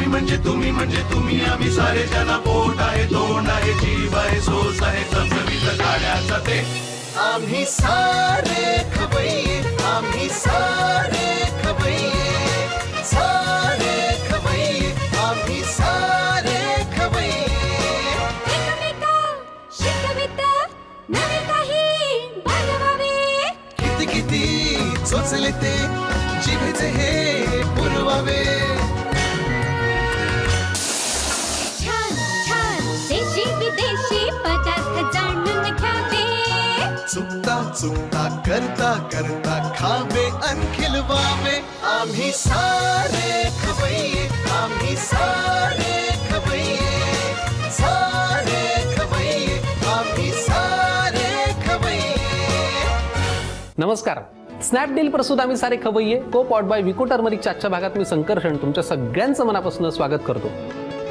म्हणजे तुम्ही आम्ही सारे जना पोट आहे तोंड आहे जीव आहे सोस आहे चमचमीत गाड्याचा ते आम्ही सारे खवय्ये आम्ही सारे खवय्ये सारे खवय्ये आम्ही सारे खवय्ये एकमेका शिकवित नवे काही बनवावे किती किती चोचले ते जिभेचे हे पुरवावे विदेशी पदार्थ जाणून घ्यावे चुकता चुकता करता करता खावे अन खिलवावे आम्ही सारे खवय्ये आम्ही सारे खवय्ये सारे खवय्ये आम्ही सारे खवय्ये। नमस्कार, स्नॅपडील प्रस्तुत आम्ही सारे खवय्ये को पॉट बाय विको टर्मरिकच्या आजच्या भागात मी संकर्षण तुमच्या सगळ्यांचं मनापासून स्वागत करतो।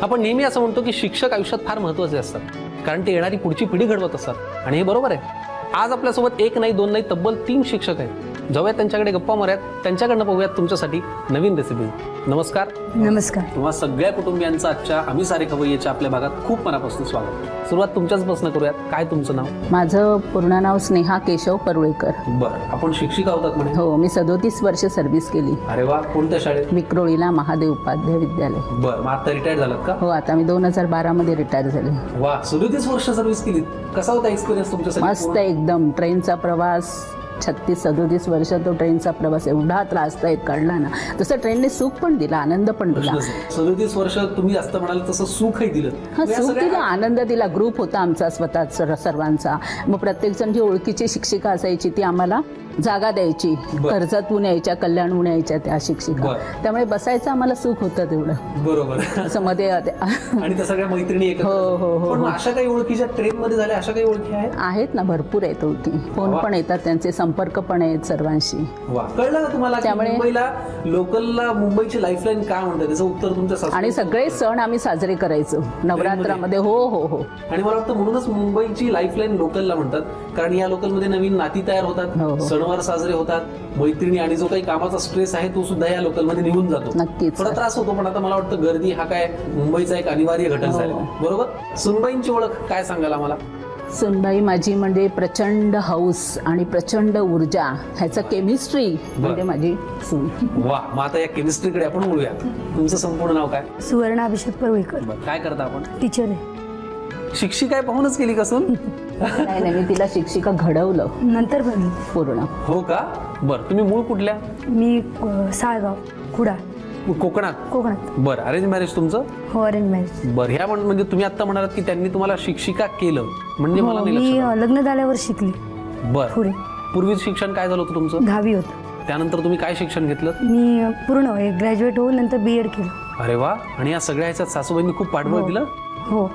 आपण नेहमी असं म्हणतो की शिक्षक आयुष्यात फार महत्त्वाचे असतात, कारण ते येणारी पुढची पिढी घडवत असतात आणि हे बरोबर आहे। आज आपल्यासोबत एक नाही दोन नाही तब्बल 3 शिक्षक आहेत। जाऊयात त्यांच्याकडे गप्पा मारूयात, त्यांच्याकडनं पाहूयात तुमच्यासाठी नवीन रेसिपी। नमस्कार। नमस्कार। तुम्हा सगळ्या कुटुंबियांचं आजच्या आम्ही सारे खवय्येच्या आपल्या भागात खूप मनापासून स्वागत। सुरुवात तुमच्याच प्रश्न करूयात, काय तुमचं नाव? माझं पूर्ण नाव स्नेहा केशव परुळेकर। बरं, आपण शिक्षिका होतात म्हणे? हो, मी 37 वर्ष सर्व्हिस केली। अरे वा, कोणत्या शाळेत? विक्रोळीला महादेव उपाध्याय विद्यालय। बरं, मग आता रिटायर झालात का? हो, आता मी 2012 मध्ये रिटायर झाले। वा, 37 वर्ष सर्व्हिस केली। कसा होता एक्सपिरियन्स तुमच्यासाठी? मस्त एकदम। ट्रेनचा प्रवास 36-37 वर्ष तो ट्रेनचा प्रवास एवढा त्रासदायक काढला ना, तसं ट्रेनने सुख पण दिला, आनंद पण दिला। 37 वर्ष तुम्ही जास्त म्हणाल तसं सुखही दिलं। हा, सुख दिलं, आनंद दिला। ग्रुप होता आमचा स्वतः सर्वांचा। मग प्रत्येक जण जी ओळखीची शिक्षिका असायची ती आम्हाला जागा द्यायची, कर्जतहून यायच्या, कल्याणहून यायच्या त्या शिक्षिका, त्यामुळे बसायचं आम्हाला सुख होतं तेवढं। बरोबर, असं मध्ये आणि त्या सगळ्या मैत्रिणी एकत्र। हो हो हो। पण अशा काही ओळखीच्या ट्रेन मध्ये झाल्या, अशा काही ओळखी आहेत ना, भरपूर आहेत ओळखी। फोन पण येतात, त्यांचे संपर्क पण आहेत सर्वांशी। वा, कळलं ना तुम्हाला? त्यामुळे मुंबईला लोकलला मुंबईची लाईफलाईन काय म्हणतात त्याचं उत्तर तुमच्या आणि सगळे सण आम्ही साजरे करायचो नवरात्रामध्ये। हो हो हो। आणि मला वाटतं म्हणूनच मुंबईची लाईफलाईन लोकलला म्हणतात, कारण या लोकलमध्ये नवीन नाती तयार होतात, सणवार साजरे होतात, मैत्रिणी आणि जो काही कामाचा स्ट्रेस आहे तो सुद्धा या लोकलमध्ये निघून जातो। नक्कीच थोडा त्रास होतो, पण आता मला वाटतं गर्दी हा काय मुंबईचा एक अनिवार्य घटक झाला। बरोबर। सुनबाईंची ओळख काय सांगाल आम्हाला? सुनबाई माझी म्हणजे प्रचंड हौस आणि प्रचंड ऊर्जा, ह्याचं केमिस्ट्री म्हणजे माझी सून। वा, मग आता या केमिस्ट्रीकडे आपण बोलूया। तुमचं संपूर्ण नाव काय? सुवर्णा अभिषेक परुळेकर। काय करता आपण? टीचर आहे। शिक्षिका आहे पाहूनच केली का सून? नाही, मी तिला शिक्षिका घडवलं नंतर बनली पूर्ण। हो का? बरं, तुम्ही मूळ कुठल्या? मी साळगाव कुडा, कोकणात। कोकणात। बरं, अरेंज मॅरेज तुमचं? हो, अरेंज मॅरेज। बरं, ह्या म्हणजे तुम्ही आता म्हणालात की त्यांनी तुम्हाला शिक्षिका केलं, म्हणजे मला नाही मी लक्षात। लग्न झाल्यावर शिकली। बरं, पुढे पूर्वी शिक्षण काय झालं होतं तुमचं? 10वी होतं। त्यानंतर तुम्ही काय शिक्षण घेतलं? मी पूर्ण ग्रॅज्युएट होऊन नंतर BEd केलं। अरे वा, आणि या सगळ्या ह्याच्यात सासूबाईंनी खूप पाठबळ दिलं? हो।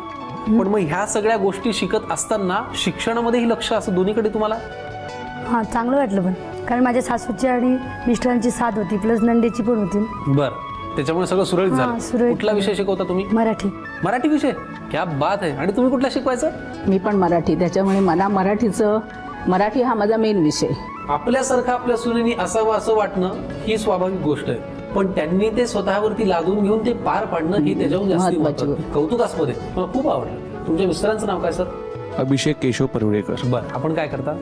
पण मग ह्या सगळ्या गोष्टी शिकत असताना शिक्षणामध्येही लक्ष असं दोन्हीकडे तुम्हाला? हां, चांगलं वाटलं, पण कारण माझ्या सासूची आणि मिस्टरांची साथ होती, प्लस नंदेची पण होती। बरं, त्याच्यामुळे सगळं सुरळीत झालं। कुठला विषय शिकवता तुम्ही? मराठी। मराठी विषय? क्या बात आहे। आणि तुम्ही कुठला शिकवायचं? मी पण मराठी, त्याच्यामुळे मला मराठी हा माझा मेन विषय। आपल्यासारखं आपल्या सुनेनी असावं असं वाटणं ही स्वाभाविक गोष्ट आहे, पण त्यांनी ते स्वतःवरती लादून घेऊन ते पार पाडणं हे त्याच्याहून जास्त कौतुकास्पद आहे। मला खूप आवडलं। तुमच्या मिस्टरांचं नाव काय सर? अभिषेक केशव परुळेकर। बरं, आपण काय करता?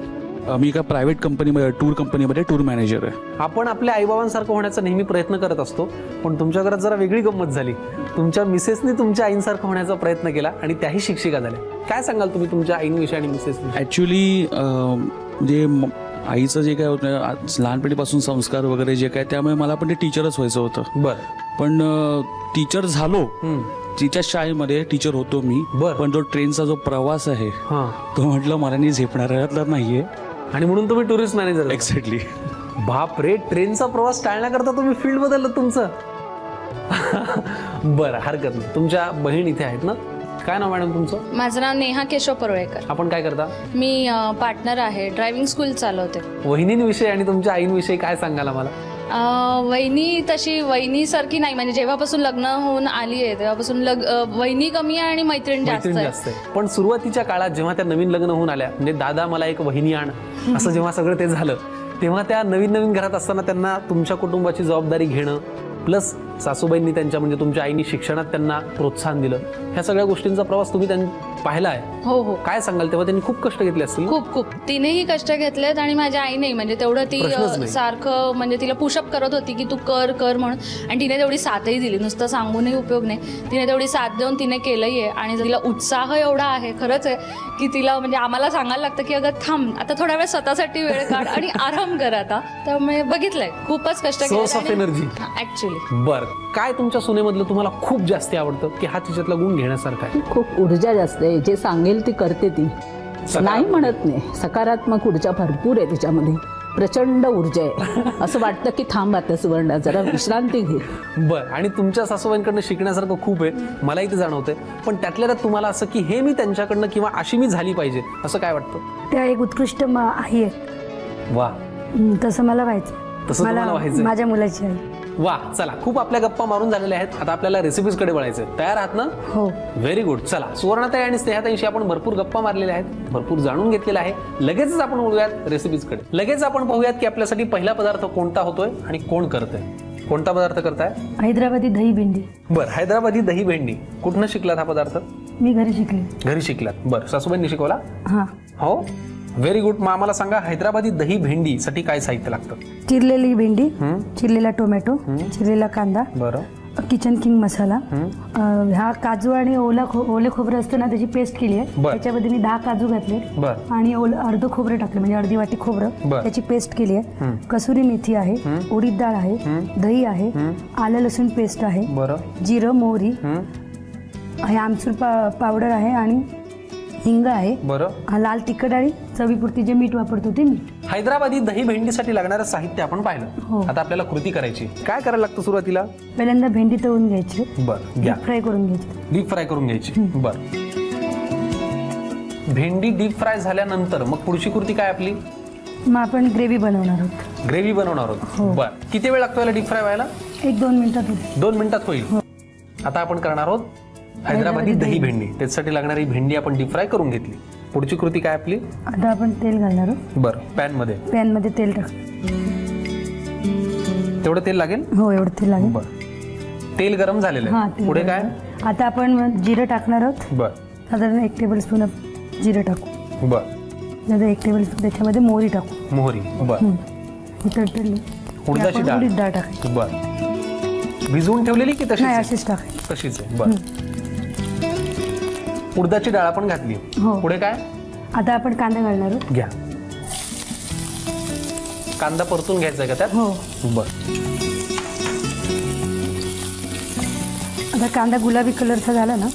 मी एका प्रायव्हेट कंपनीमध्ये, टूर कंपनीमध्ये टूर मॅनेजर आहे। आपण आपल्या आईबाबांसारखं होण्याचा नेहमी प्रयत्न करत असतो, पण तुमच्या घरात जरा वेगळी गंमत झाली। तुमच्या मिसेसनी तुमच्या आईंसारखं होण्याचा प्रयत्न केला आणि त्याही शिक्षिका झाल्या। काय सांगाल तुम्ही तुमच्या आईंविषयी आणि मिसेस? ॲक्च्युली जे आईचं जे काय होतं लहानपणीपासून संस्कार वगैरे जे काय, त्यामुळे मला पण ते टीचरच व्हायचं होतं। बरं, पण टीचर झालो, तिच्या शाळेमध्ये टीचर होतो मी, पण तो ट्रेनचा जो प्रवास आहे तो म्हटलं मला नाही झेपणार नाहीये, आणि म्हणून तुम्ही टुरिस्ट मॅनेजर? एक्झॅक्टली। बाप रे, ट्रेनचा प्रवास टाळण्याकरता तुम्ही फील्ड बदललं तुमचं? बरं, हरकत नाही। तुमच्या बहीण इथे आहेत ना? काय नाव मॅडम तुमचं? माझं नाव नेहा केशव परुळेकर। आपण काय करता? मी पार्टनर आहे, ड्रायव्हिंग स्कूल चालवते। वहिनींविषयी आणि तुमच्या आईंविषयी काय सांगाल आम्हाला? वहिनी तशी वहिनीसारखी नाही, म्हणजे जेव्हापासून लग्न होऊन आली आहे तेव्हापासून वहिनी कमी आहे आणि मैत्रीण जास्त आहे। पण सुरुवातीच्या काळात जेव्हा त्या नवीन लग्न होऊन आल्या, म्हणजे दादा मला एक वहिनी आण असं जेव्हा सगळं ते झालं, तेव्हा त्या नवीन घरात असताना त्यांना तुमच्या कुटुंबाची जबाबदारी घेणं, प्लस सासूबाईंनी त्यांच्या म्हणजे तुमच्या आईनी शिक्षणात त्यांना प्रोत्साहन दिलं, ह्या सगळ्या गोष्टींचा प्रवास तुम्ही पाहिला आहे. हो हो. काय सांगाल, तेव्हा त्यांनी खूप कष्ट घेतले असतील? खूप तिनेही कष्ट घेतलेत आणि माझ्या आईने म्हणजे तेवढं ती सारखं म्हणजे तिला पुशअप करत होती की तू कर म्हणून, आणि तिने तेवढी साथही दिली. नुसतं सांगूनही उपयोग नाही, तिने तेवढी साथ देऊन तिने केलंही आहे. आणि तिला उत्साह एवढा आहे खरंच आहे की तिला म्हणजे आम्हाला सांगायला लागतं की अगं थांब आता थोडा वेळ स्वतःसाठी वेळ काढ आणि आराम कर आता. त्यामुळे बघितलंय खूपच कष्ट एनर्जी ऍक्च्युअली. बरं, काय तुमच्या सुनेमधलं तुम्हाला खूप जास्त आवडतं की हा तिच्यातला गुण घेण्यासारखा आहे? खूप ऊर्जा जास्त आहे, जे सांगेल ती करते, ती नाही म्हणत नाही. सकारात्मक ऊर्जा भरपूर आहे तिच्यामध्ये, प्रचंड ऊर्जा आहे. असं वाटतं की थांब आता सुवर्णा, जरा विश्रांती घे. बरं, आणि तुमच्या सासूबाईंकडनं शिकण्यासारखं खूप आहे, मलाही ते जाणवतंय. पण त्यातल्या त्यात तुम्हाला असं की हे मी त्यांच्याकडनं किंवा अशी मी झाली पाहिजे असं काय वाटतं? त्या एक उत्कृष्ट आई आहे. वा, तसं मला व्हायचं. तसं तुम्हाला व्हायचं माझ्या मुलाची आई. वा, चला, खूप आपल्या गप्पा मारून झालेल्या आहेत. आता आपल्याला रेसिपीजकडे वळायचं. तयार आहात ना? हो. Very good. चला, सुवर्णाताई आणि स्नेहाताईंशी आपण भरपूर गप्पा मारलेल्या आहेत, भरपूर जाणून घेतलेला आहे. लगेचच आपण वळूयात रेसिपीजकडे. लगेच आपण पाहूयात की आपल्यासाठी पहिला पदार्थ कोणता होतोय आणि कोण करतंय. कोणता पदार्थ करताय? हैदराबादी दही भेंडी. बरं, हैदराबादी दही भेंडी कुठनं शिकलात हा पदार्थ? मी घरी शिकले. घरी शिकलात? बरं, सासूबाईंनी शिकवला? हा. हो, व्हेरी गुड. मग आम्हाला सांगा, हैदराबादी दही भेंडी साठी काय साहित्य लागतं? चिरलेली भेंडी, चिरलेला टोमॅटो, चिरलेला कांदा, बरं, किचन किंग मसाला, हा काजू आणि ओले खोबरं असतं ना त्याची पेस्ट केली आहे. त्याच्यामध्ये मी 10 काजू घातले आणि अर्ध खोबरं टाकलं म्हणजे अर्धी वाटी खोबरं, त्याची पेस्ट केली आहे. कसुरी मेथी आहे, उडीद डाळ आहे, दही आहे, आलं लसूण पेस्ट आहे, जिरं मोहरी आहे, आमचूर पावडर आहे आणि हिंग आहे. बरं, लाल तिखट आणि चवीपुरती जे मीठ वापरतो ते मीठ. हैदराबादी दही भेंडीसाठी लागणारं साहित्य आपण पाहिलं. आता आपल्याला कृती करायची. काय करायला लागतं सुरुवातीला? पहिल्यांदा भेंडी तळून घ्यायची. बरं, डीप फ्राय करून घ्यायची. डीप फ्राय करून घ्यायची. बरं, भेंडी डीप फ्राय झाल्यानंतर मग पुढची कृती काय आपली? मग आपण ग्रेव्ही बनवणार आहोत. ग्रेव्ही बनवणार आहोत. बरं, किती वेळ लागतो याला डीप फ्राय व्हायला? 1-2 मिनिटात होईल. 2 मिनिटात होईल. आता आपण करणार आहोत हैदराबादी दही भेंडी. त्याच्यासाठी लागणारी भेंडी आपण डीप फ्राय करून घेतली. पुढची कृती काय आपली? आता आपण तेल घालणार आहोत. बरं, पॅन मध्ये तेल टाक. तेवढं तेल लागेल? हो, एवढं तेल लागेल. बरं, तेल गरम झालेलं आहे. पुढे काय? आता आपण जिरं टाकणार आहोत. बरं, साधारण 1 टेबलस्पून जिरं टाकू. बरं, नंतर 1 टेबलस्पून त्याच्यामध्ये मोहरी टाकू. मोहरी. बरं, तडतडली उडदाची डाळ टाकायची. बरं, भिजवून ठेवलेली की तशीच? अशीच टाकायची. तशीच आहे. बरं, उडदाची डाळ आपण घातली. पुढे काय? आता आपण कांदा घालणार आहोत. घ्या. कांदा परतून घ्यायचा का त्यात? हो. बरं, आता कांदा गुलाबी कलरचा झाला ना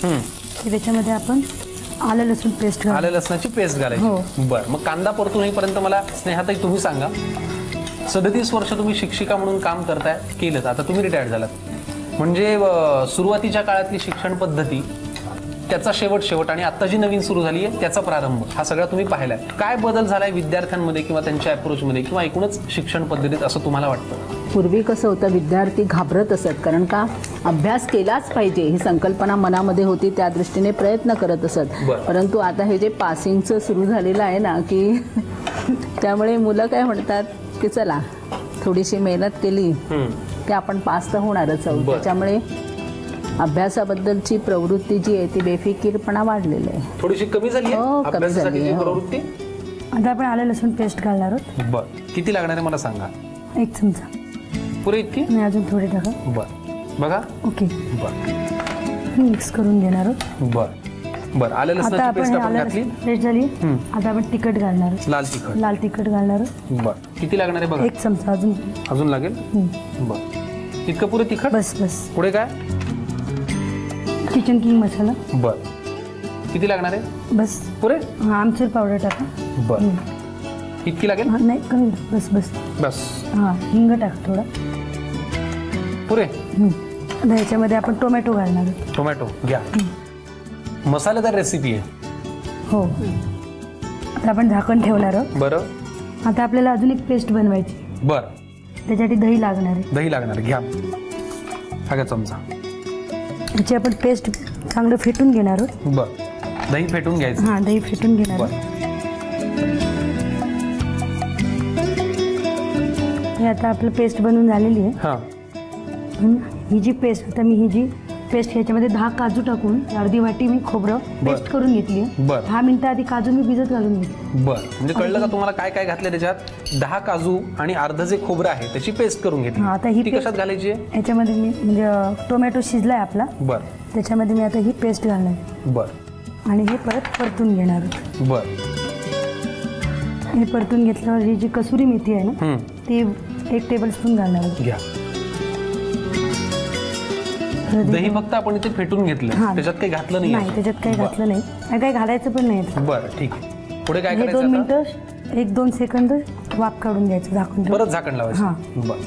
की त्याच्यामध्ये आपण आलं लसूण पेस्ट घालू. आलं लसणाची पेस्ट घालायची. बरं, मग कांदा परतून होईपर्यंत मला स्नेहाताई तुम्ही सांगा, 37 वर्ष तुम्ही शिक्षिका म्हणून काम करताय, केलं, आता तुम्ही रिटायर्ड झालात, म्हणजे सुरुवातीच्या काळातली शिक्षण पद्धती, त्याचा शेवट आणि आता जी नवीन सुरू झाली आहे त्याचा प्रारंभ, हा सगळा तुम्ही पाहिलाय. काय बदल झालाय विद्यार्थ्यांमध्ये किंवा त्यांच्या अप्रोचमध्ये किंवा एकूणच शिक्षण पद्धतीत असं तुम्हाला वाटतं? पूर्वी कसं होतं, विद्यार्थी घाबरत असत, कारण का अभ्यास केलाच पाहिजे ही संकल्पना मनामध्ये होती, त्या दृष्टीने प्रयत्न करत असत. परंतु आता हे जे पासिंगचं सुरू झालेलं आहे ना की त्यामुळे मुलं काय म्हणतात की चला थोडीशी मेहनत केली की आपण पास तर होणारच आहोत. त्याच्यामुळे अभ्यासाबद्दलची प्रवृत्ती जी आहे ती बेफिकीरपणा वाढलेली आहे, थोडीशी कमी झाली आहे अभ्यासाची प्रवृत्ती. आता आपण आलं लसूण पेस्ट घालणार आहोत. बरं, किती लागणार आहे मला सांगा? 1 चमचा. पुरे इतकी? नाही, अजून थोडी टाका. बरं, बघा. ओके. बरं, मिक्स करून घेणार आहोत. बरं, आलं लसणाची पेस्ट आपण घातली. पेस्ट झाली. आता आपण तिखट घालणार आहोत. लाल तिखट घालणार आहोत. बरं, किती लागणार आहे बघा? 1 चमचा. अजून लागेल. बरं, इतकं पुरे तिखट? बस. पुढे काय? किचन किंग मसाला. बरं, किती लागणार आहे? बस. पुरे. आमचूर पावडर टाका. बरं, इतकी लागेल? नाही, कमी. बस. हां, हिंग टाक थोडा. पुरे. आता ह्याच्यामध्ये आपण टोमॅटो घालणार आहोत. टोमॅटो घ्या. मसालेदार रेसिपी आहे. हो. आता आपण झाकण ठेवणार आहोत. बरं, आता आपल्याला अजून एक पेस्ट बनवायची. बरं, त्याच्यासाठी दही लागणार आहे. दही लागणार, घ्या. हा चमचा. याची आपण पेस्ट चांगलं फेटून घेणार आहोत. बरं, दही फेटून घ्यायचं. हां, दही फेटून घेणार. हे आता आपलं पेस्ट बनवून झालेली आहे. हां, ही जी पेस्ट, आता मी ही जी पेस्ट ह्याच्यामध्ये 10 काजू टाकून अर्धी वाटी मी खोबरं पेस्ट करून घेतली आहे. 10 मिनिटं आधी काजू मी भिजत घालून घेतली. बरं, म्हणजे कळलं का तुम्हाला काय काय घातलं त्याच्यात? 10 काजू आणि अर्ध जे खोबरं आहे त्याची पेस्ट करून घेतली. आता ही कशात घालायची आहे? याच्यामध्ये मी म्हणजे टोमॅटो शिजलाय आपला. बरं, त्याच्यामध्ये मी आता ही पेस्ट घालणार. बरं, आणि हे परत परतून घेणार. बरं, हे परतून घेतल्यावर ही जी कसुरी मेथी आहे ना ती 1 टेबलस्पून घालणार. घ्या. दही फक्त आपण इथे फेटून घेतलं, त्याच्यात काही घातलं नाही? त्याच्यात काही घातलं नाही, काही घालायचं पण नाही. बरं, ठीक आहे. पुढे काय करायचं? 2 मिनिटं 1-2 सेकंद वाफ काढून द्यायचं, झाकून परत झाकण लावायचं. बरं,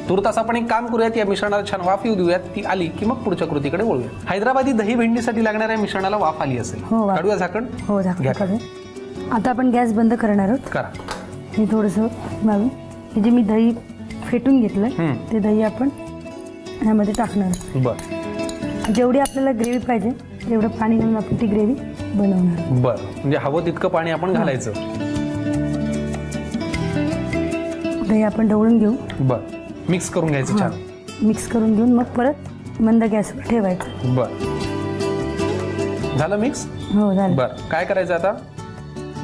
तुर्तास आपण एक काम करूयात, या मिश्रणाला छान वाफ येऊ देऊयात. ती आली की मग पुढच्या कृतीकडे वळूया. हैदराबादी दही भेंडीसाठी लागणाऱ्या मिश्रणाला वाफ आली असेल, काढूया झाकण. हो, झाकण काढूया. आता आपण गॅस बंद करणार आहोत. करा. हे थोडंसं मागून हे जे मी दही फेटून घेतलंय ते दही आपण ह्यामध्ये टाकणार. बरं, जेवढी आपल्याला ग्रेव्ही पाहिजे तेवढं पाणी घालून आपण ती ग्रेव्ही बनवणार. बरं, म्हणजे हवं तितकं पाणी आपण घालायचं. दही आपण ढवळून घेऊ. बरं, मिक्स करून घ्यायचं छान. मिक्स करून घेऊन मग परत मंद गॅसवर ठेवायचं. बरं, झालं मिक्स? हो, झालं. बरं, काय करायचं आता?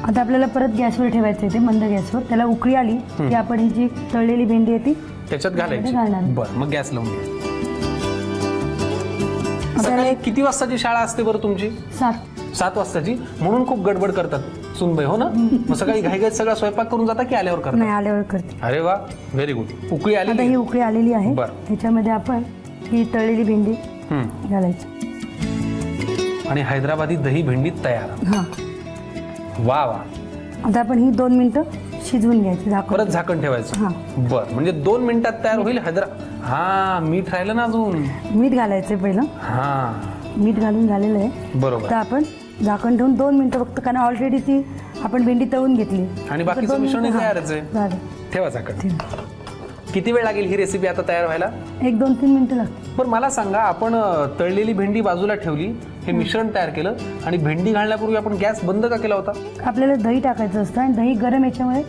आता आपल्याला परत गॅसवर ठेवायचं आहे ते मंद गॅसवर. त्याला उकळी आली की आपण ही जी तळलेली भेंडी आहे ती त्याच्यात घालायची. बरं, मग गॅस लावून घ्या. किती वाजताची शाळा असते बरं तुमची? 7 वाजताची. म्हणून खूप गडबड करतात सुनबाई, हो ना? मग सकाळी घाईघाईत सगळा स्वयंपाक करून जाता की आल्यावर करता? नाही, आल्यावर करते. अरे वा, व्हेरी गुड. उकळी आली? आता ही उकळी आलेली आहे. त्याच्यामध्ये आपण ही तळलेली भेंडी घालायची आणि हैदराबादी दही भेंडी तयार. वा वा. आता आपण ही 2 मिनिटं शिजवून घ्यायची, परत झाकण ठेवायचं. बरं, म्हणजे 2 मिनिटात तयार होईल मीठ राहिलं ना अजून? मीठ घालायचं पहिलं. मीठ घालून झालेलं आहे. बरोबर. तर आपण झाकण ठेवून 2 मिनिटं फक्त, कारण ऑलरेडी ती आपण भेंडी तळून घेतली आणि बाकीचं मिश्रण तयारच आहे. ठेवा झाकण. किती वेळ लागेल ही रेसिपी आता तयार व्हायला? 1-2-3 मिनिटं लागतील. पण मला सांगा, आपण तळलेली भेंडी बाजूला ठेवली, हे मिश्रण तयार केलं आणि भेंडी घालण्यापूर्वी आपण गॅस बंद का केला होता? आपल्याला दही टाकायचं असतं आणि दही गरम याच्यामुळे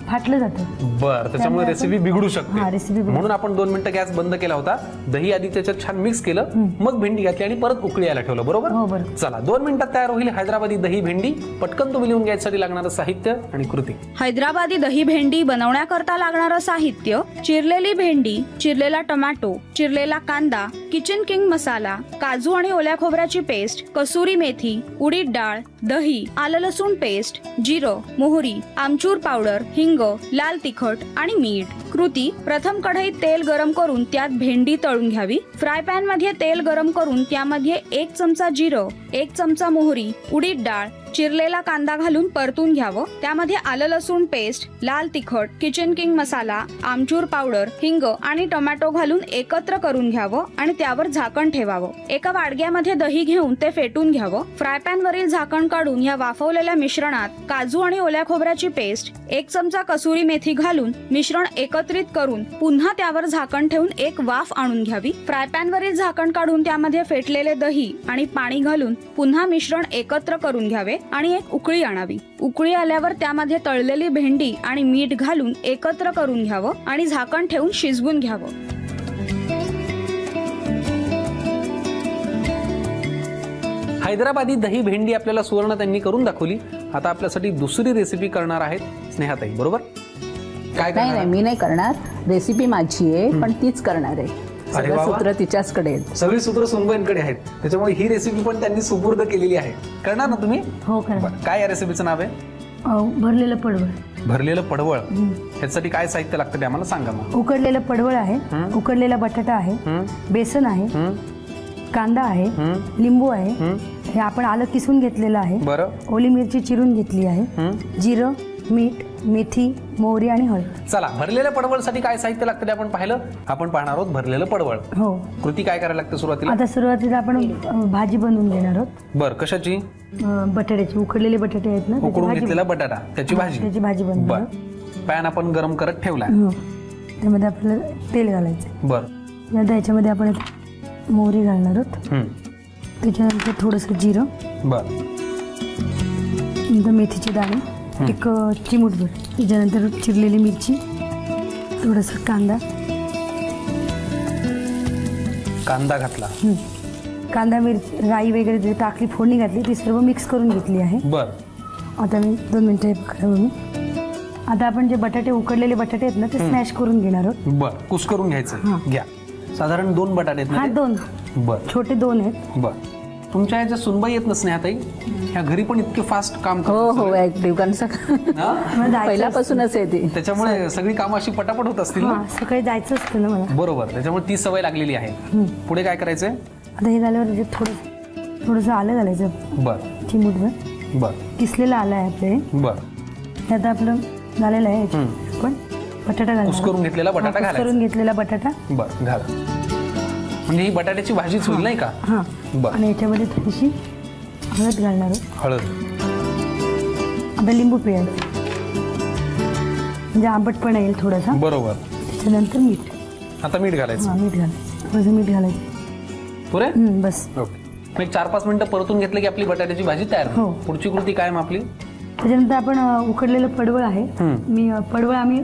फाटलं जातं. बरं, त्याच्यामुळे रेसिपी बिघडू शकते. म्हणून आपण 2 मिनिटं गॅस बंद केला होता. दही आधी त्याच्यात छान मिक्स केलं, मग भेंडी घातली आणि परत उकळी यायला ठेवलं. बरोबर. चला, 2 मिनिटात तयार होईल हैदराबादी दही भेंडी. पटकन तुम्ही लिहून घ्यायसाठी लागणारं साहित्य आणि कृती. हैदराबादी दही भेंडी बनवण्याकरता लागणारं साहित्य: चिरलेली भेंडी, चिरलेला टोमॅटो, चिरलेला कांदा, किचन किंग मसाला, काजू आणि ओल्या खोबऱ्याची पेस्ट, कसुरी मेथी, उडीद डाळ, दही, आलं लसूण पेस्ट, जिरं, मोहरी, आमचूर पावडर, हिंग, लाल तिखट आणि मीठ. कृती: प्रथम कढईत तेल गरम करून त्यात भेंडी तळून घ्यावी. फ्राय पॅन मध्ये तेल गरम करून त्यामध्ये 1 चमचा जिरं, 1 चमचा मोहरी, उडीद डाळ, चिरलेला कांदा घालून परतून घ्यावं. त्यामध्ये आलं लसूण पेस्ट, लाल तिखट, किचन किंग मसाला, आमचूर पावडर, हिंग आणि टोमॅटो घालून एकत्र करून घ्यावं आणि त्यावर झाकण ठेवावं. एका वाडग्यामध्ये दही घेऊन ते फेटून घ्यावं. फ्राय पॅन वरील झाकण काढून या वाफवलेल्या मिश्रणात काजू आणि ओल्या खोबऱ्याची पेस्ट, 1 चमचा कसुरी मेथी घालून मिश्रण एकत्रित करून पुन्हा त्यावर झाकण ठेवून एक वाफ आणून घ्यावी. फ्राय पॅन वरील झाकण काढून त्यामध्ये फेटलेले दही आणि पाणी घालून पुन्हा मिश्रण एकत्र करून घ्यावे आणि एक उकळी आणावी. उकळी आल्यावर त्यामध्ये तळलेली भेंडी आणि मीठ घालून एकत्र करून घ्यावं आणि झाकण ठेवून शिजवून घ्यावं. हैदराबादी दही भेंडी आपल्याला सुवर्ण त्यांनी करून दाखवली. आता आपल्यासाठी दुसरी रेसिपी करणार आहेत स्नेहाताई, बरोबर? काय? नाही, मी नाही करणार. रेसिपी माझी आहे, पण तीच करणार आहे. सूत्र तिच्याचकडे आहेत. सगळी सूत्र सुनबाईंकडे आहेत, त्याच्यामुळे ही रेसिपी पण त्यांनी सुपूर्द केलेली आहे. करणार ना तुम्ही? हो, करणार. काय या रेसिपीचं नाव आहे? भरलेलं पडवळ. भरलेलं पडवळ. ह्यासाठी काय साहित्य लागतं ते आम्हाला सांगा मग. उकडलेलं पडवळ आहे, उकडलेला बटाटा आहे, बेसन आहे, कांदा आहे, लिंबू आहे, हे आपण आलं किसून घेतलेलं आहे. बरं. ओली मिरची चिरून घेतली आहे, जिरं, मीठ, मेथी, मोहरी आणि हळद. चला, भरलेल्या पडवळसाठी काय साहित्य लागतं ते आपण पाहिलं. आपण पाहणार आहोत भरलेलं पडवळ. हो. कृती काय करायला लागतं सुरुवातीला? आता सुरुवातीला आपण भाजी बनवून घेणार आहोत. बरं, कशाची? बटाट्याची. उकडलेले बटाटे आहेत ना, उकडून घेतलेला बटाटा, त्याची भाजी बनवणार. पॅन आपण गरम करत ठेवला, त्यामध्ये आपल्याला तेल घालायचं. बरं. नंतर याच्यामध्ये आपण मोहरी घालणार आहोत. त्याच्यानंतर थोडंसं जिरं. बरं. नंतर मेथीची दाणे, एक चिमूटभर. त्याच्यानंतर चिरलेली मिरची, थोडंसं कांदा, कांदा घातला, कांदा मिरची राई वगैरे जे टाकली, फोडणी घातली, ती सर्व मिक्स करून घेतली आहे. बरं. आता मी 2 मिनिटं आता आपण जे बटाटे उकडलेले बटाटे आहेत ना ते स्मॅश करून घेणार आहोत. बरं, कुस करून घ्यायचं. घ्या. साधारण 2 बटाटे आहेत हा, ना? 2. बरं, छोटे 2 आहेत. बरं. तुमच्या ह्याच्या सुनबाई येत नसणे आता ह्या घरी पण इतके फास्ट काम हो करतात. ऍक्टिव्ह कारण पहिल्यापासूनच येते, त्याच्यामुळे सगळी कामं अशी पटापट होत असतील ना? सकाळी जायचं असतं ना मला. बरोबर, त्याच्यामुळे ती सवय लागलेली आहे. पुढे काय करायचंय? आता हे झाल्यावर थोडंसं आलं घालायचं. बरं. चिमूटभर. बरं. किसलेलं आलं आहे आपले. बरं. हे आता आपलं झालेलं आहे. पण बटाटा घालायचा. कुस करून घेतलेला बटाटा घालायचा. करून घेतलेला बटाटा. बरं, घाला. म्हणजे ही बटाट्याची भाजीच होईल नाही का? हां. बरं. आणि याच्यामध्ये थोडीशी हळद घालणार आहोत. हळद. आता लिंबू पिळायचं म्हणजे आंबटपणा येईल थोडासा. बरोबर. त्याच्यानंतर मीठ. आता मीठ घालायचं. मीठ घालायचं. थोडंसं मीठ घालायचं. पुरे? बस. ओके. 4-5 मिनिटं परतून घेतलं की आपली बटाट्याची भाजी तयार. हो. पुढची कृती काय मग आपली? त्याच्यानंतर आपण उकडलेलं पडवळ आहे. पडवळ आम्ही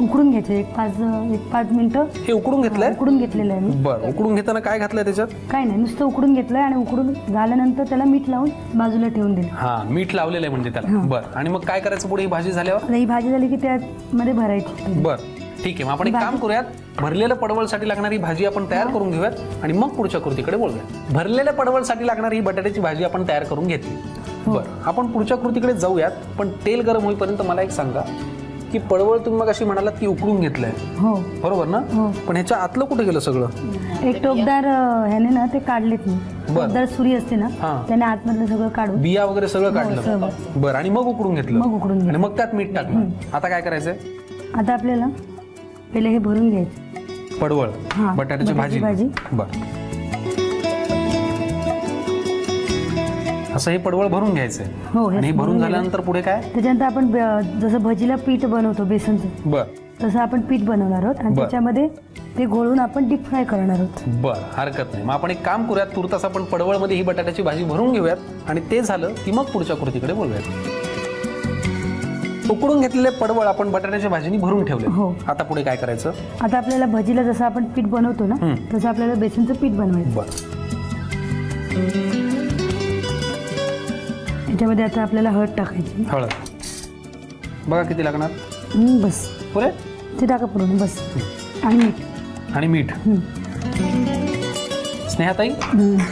उकडून घ्यायचे 1-5 मिनिटं. हे उकडून घेतलंय? उकडून घेतलेलं आहे. बरं. उकडून घेताना काय घातलंय त्याच्यात? काय नाही, नुसतं उकडून घेतलंय आणि उकडून झाल्यानंतर त्याला मीठ लावून बाजूला ठेवून दिलं. हा, मीठ लावलेलं आहे म्हणजे त्याला. बरं. आणि मग काय करायचं पुढे ही भाजी झाल्यावर? ही भाजी झाली की त्यामध्ये भरायची. बरं, ठीक आहे. मग आपण एक काम करूयात, भरलेल्या पडवळसाठी लागणारी भाजी आपण तयार करून घेऊयात आणि मग पुढच्या कृतीकडे बोलूयात. भरलेल्या पडवळसाठी लागणारी ही बटाट्याची भाजी आपण तयार करून घेतली. बरं, आपण पुढच्या कृतीकडे जाऊयात. पण तेल गरम होईपर्यंत मला एक सांगा की पडवळ तुम्ही मग अशी म्हणालात की उकडून घेतलंय. हो, बरोबर ना? पण ह्याच्या आतलं कुठे गेलं सगळं? एक टोकदार ह्याने ना ते काढलेत मी. टोकदार सुरी असते ना, त्याने आतमधलं सगळं काढून बिया वगैरे सगळं काढलं. बरं. आणि मग उकडून घेतलं. आणि मग त्यात मीठ टाकलं. आता काय करायचंय? आता आपल्याला पहिले हे भरून घ्यायचं पडवळ बटाट्याची भाजी. बरं. असं हे पडवळ भरून घ्यायचंय. आणि हे भरून झाल्यानंतर पुढे काय? त्याच्यानंतर आपण जसं भजीला पीठ बनवतो बेसनचं, बरं, तसं आपण पीठ बनवणार आहोत आणि त्याच्यामध्ये ते घोळून आपण डीप फ्राय करणार आहोत. बरं, हरकत नाही. मग आपण एक काम करूयात, तुर्तास आपण पडवळमध्ये ही बटाट्याची भाजी भरून घेऊयात आणि ते झालं की मग पुढच्या कृतीकडे बोलूयात. उकडून घेतलेले पडवळ आपण बटाट्याच्या भाजीने भरून ठेवले. आता पुढे काय करायचं? आता आपल्याला भजीला जसं आपण पीठ बनवतो ना तसं आपल्याला बेसनचं पीठ बनवायचं. बरं. त्याच्यामध्ये आता आपल्याला हळद टाकायची. हळद बघा किती लागणार? बस. पुरे? ते टाका पूर्ण. बस. आणि मीठ. आणि मीठ. स्नेहाताई,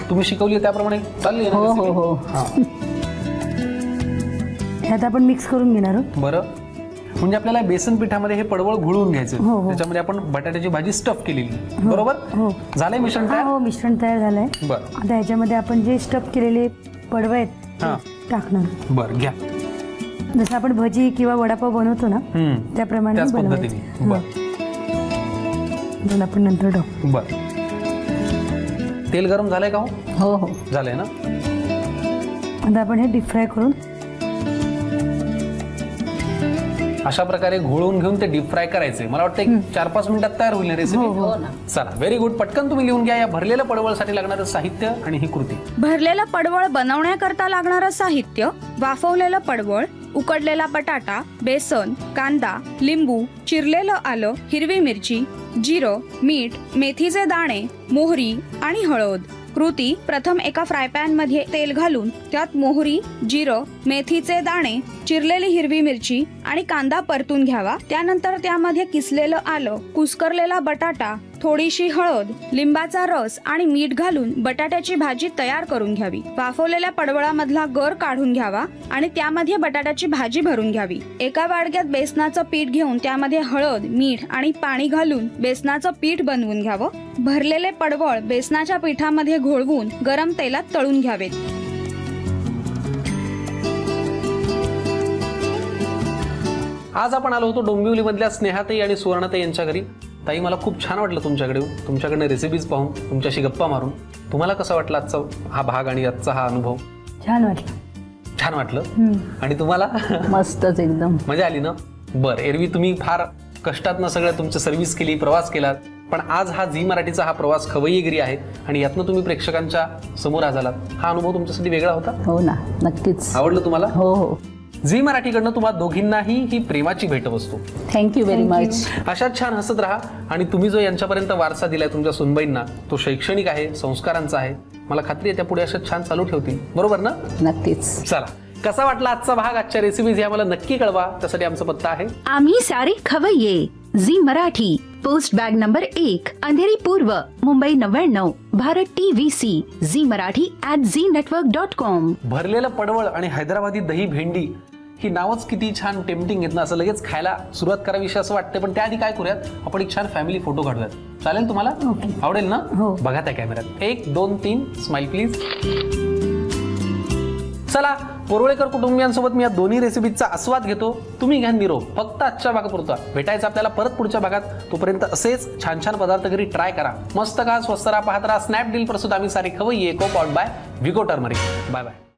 तुम्ही शिकवली त्याप्रमाणे चालली? हो हो हो. आता आपण मिक्स करून घेणार आहोत. बरं. म्हणजे आपल्याला बेसन पिठामध्ये हे पडवळ घोळून घ्यायचं. त्याच्यामध्ये आपण बटाट्याची भाजी स्टफ केलेली. बरोबर? झालंय मिश्रण तयार? हो, मिश्रण तयार झालंय. बरं. आता ह्याच्यामध्ये आपण जे स्टफ केलेले पडवळ आहेत टाकणार. बरं, घ्या. जसं आपण भजी किंवा वडापाव बनवतो ना त्याप्रमाणे बनवायचं. बरं. आपण नंतर टाकू. बरं. तेल गरम झालंय का? हो हो, झालंय ना. आता आपण हे डीप फ्राय करून अशा प्रकारे घोळून घेऊन ते डीप फ्राय करायचे. मला वाटतं 4-5 मिनिटात तयार होईल रेसिपी. चला, व्हेरी गुड. पटकन तुम्ही लिहून घ्या या भरलेल्या पडवळसाठी लागणारं साहित्य आणि ही कृती. भरलेलं पडवळ बनवण्याकरता लागणारं साहित्य: वाफवलेलं पडवळ, उकडलेला बटाटा, बेसन, कांदा, लिंबू, चिरलेलं आलं, हिरवी मिरची, जिरं, मीठ, मेथीचे दाणे, मोहरी आणि हळद. कृती: प्रथम एका फ्राय पॅन मध्ये तेल घालून त्यात मोहरी, जिरं, मेथीचे दाणे, चिरलेली हिरवी मिरची आणि कांदा परतून घ्यावा. त्यानंतर त्यामध्ये किसलेलं आलं, कुस्करलेला बटाटा, थोडीशी हळद, लिंबाचा रस आणि मीठ घालून बटाट्याची भाजी तयार करून घ्यावी. वाफवलेल्या पडवळामधला गर काढून घ्यावा आणि त्यामध्ये बटाट्याची भाजी भरून घ्यावी. एका वाडग्यात बेसनाचं पीठ घेऊन त्यामध्ये हळद, मीठ आणि पाणी घालून बेसनाचं पीठ बनवून घ्यावं. भरलेले पडवळ बेसनाच्या पिठामध्ये घोळवून गरम तेलात तळून घ्यावेत. आज आपण आलो होतो डोंबिवलीमधल्या स्नेहाताई आणि सुवर्णाताई यांच्या घरी. ताई, मला खूप छान वाटलं तुमच्याकडनं रेसिपीज पाहून, तुमच्याशी गप्पा मारून. तुम्हाला कसं वाटलं आजचा हा भाग आणि आजचा हा अनुभव? छान वाटलं. छान वाटलं. आणि तुम्हाला? मस्तच, एकदम मजा आली ना. बरं. एरवी तुम्ही फार कष्टातनं सगळं तुमची सर्व्हिस केली, प्रवास केलात, पण आज हा झी मराठीचा हा प्रवास खवय्येगिरी आहे आणि यातनं तुम्ही प्रेक्षकांच्या समोर आलात. हा अनुभव तुमच्यासाठी वेगळा होता? हो ना, नक्कीच. आवडलं तुम्हाला? हो हो. झी मराठीकडनं तुम्हा दोघींनाही ही प्रेमाची भेटवस्तू. Thank you very much. अशाच छान हसत राहा. आणि तुम्ही जो यांच्यापर्यंत वारसा दिलाय तुमच्या सुनबाईंना तो शैक्षणिक आहे, संस्कारांचा आहे. मला खात्री आहे त्या पुढे असं छान चालू ठेवतील. बरोबर ना? नक्कीच. चला, कसा वाटला आजचा भाग, आजच्या रेसिपीज या मला नक्की कळवा. त्यासाठी आमचा पत्ता आहे आम्ही सारे खवय्ये, Zee Marathi, post bag number 1, Andheri पूर्व, Mumbai 99, Bharat TVC, Zee Marathi @znetwork.com. भरलेलं पडवळ आणि हैदराबादी दही भेंडी ही नावच किती छान टेम्पटिंग आहेत ना. असं लगेच खायला सुरुवात करावीशी असं वाटतं. पण त्याआधी काय करूयात, आपण एक छान फॅमिली फोटो काढूयात. चालेल तुम्हाला? आवडेल ना? बघा त्या कॅमेऱ्यात. 1 2 3 स्माइल प्लीज. चला, पोरवळेकर कुटुंबियांसोबत मी या दोन्ही रेसिपीचा आस्वाद घेतो. तुम्ही घ्या निरोप. फक्त आजच्या भागापुरता. भेटायचं आपल्याला परत पुढच्या भागात. तोपर्यंत असेच छान छान पदार्थ घरी ट्राय करा. मस्त का, स्वस्त राहा, पाहत राहा. स्नॅपडील प्रस्तुत आम्ही सारे खवय्ये, co powered by Vicco turmeric. Bye bye.